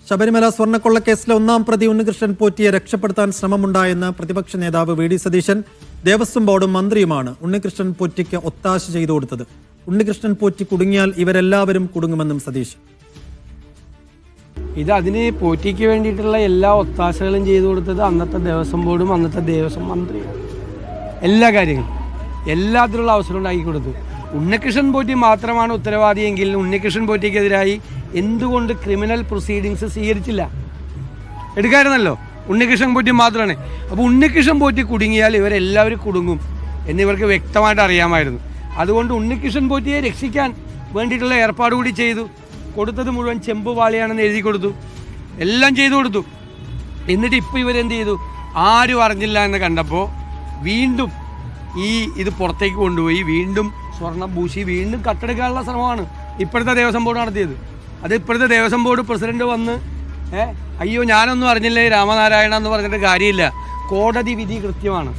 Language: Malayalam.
ശബരിമല സ്വർണ്ണക്കൊള്ളക്കേസിലെ ഒന്നാം പ്രതി ഉണ്ണികൃഷ്ണൻ പോറ്റിയെ രക്ഷപ്പെടുത്താൻ ശ്രമമുണ്ടായെന്ന് പ്രതിപക്ഷ നേതാവ് വി ഡി സതീശൻ. ദേവസ്വം ബോർഡും മന്ത്രിയുമാണ് ഉണ്ണികൃഷ്ണൻ പോറ്റിക്ക് ഒത്താശ ചെയ്തു കൊടുത്തത്. ഉണ്ണികൃഷ്ണൻ പോറ്റി കുടുങ്ങിയാൽ ഇവരെല്ലാവരും കുടുങ്ങുമെന്നും സതീശൻ. അതിന് പോറ്റിക്ക് വേണ്ടിയിട്ടുള്ള എല്ലാ ഒത്താശകളും ചെയ്തു കൊടുത്തത് അന്നത്തെ ദേവസ്വം ബോർഡും അന്നത്തെ ദേവസ്വം മന്ത്രിയും. എല്ലാ കാര്യങ്ങളും എല്ലാത്തിനുള്ള അവസരം ഉണ്ടാക്കി കൊടുത്തു. ഉണ്ണികൃഷ്ണൻ പോറ്റി മാത്രമാണ് ഉത്തരവാദിയെങ്കിൽ ഉണ്ണികൃഷ്ണൻ പോറ്റിക്കെതിരായി എന്തുകൊണ്ട് ക്രിമിനൽ പ്രൊസീഡിങ്സ് സ്വീകരിച്ചില്ല? എടുക്കാമായിരുന്നല്ലോ. ഉണ്ണികൃഷ്ണൻ പോറ്റി മാത്രമാണ്. അപ്പോൾ ഉണ്ണികൃഷ്ണൻ പോറ്റി കുടുങ്ങിയാൽ ഇവരെല്ലാവരും കുടുങ്ങും എന്നിവർക്ക് വ്യക്തമായിട്ട് അറിയാമായിരുന്നു. അതുകൊണ്ട് ഉണ്ണികൃഷ്ണൻ പോറ്റിയെ രക്ഷിക്കാൻ വേണ്ടിയിട്ടുള്ള ഏർപ്പാട് കൂടി ചെയ്തു. കൊടുത്തത് മുഴുവൻ ചെമ്പുപാളിയാണെന്ന് എഴുതി കൊടുത്തു. എല്ലാം ചെയ്തു കൊടുത്തു. എന്നിട്ട് ഇപ്പോൾ ഇവരെന്ത് ചെയ്തു? ആരും അറിഞ്ഞില്ല എന്ന് കണ്ടപ്പോൾ വീണ്ടും ഇത് പുറത്തേക്ക് കൊണ്ടുപോയി വീണ്ടും സ്വർണം പൂശി വീണ്ടും കട്ടെടുക്കാനുള്ള ശ്രമമാണ് ഇപ്പോഴത്തെ ദേവസ്വം ബോർഡ് നടത്തിയത്. അത് ഇപ്പോഴത്തെ ദേവസ്വം ബോർഡ് പ്രസിഡന്റ് വന്ന് അയ്യോ ഞാനൊന്നും അറിഞ്ഞില്ലേ രാമനാരായണ എന്ന് പറഞ്ഞിട്ട് കാര്യമില്ല. കോടതി വിധി കൃത്യമാണ്.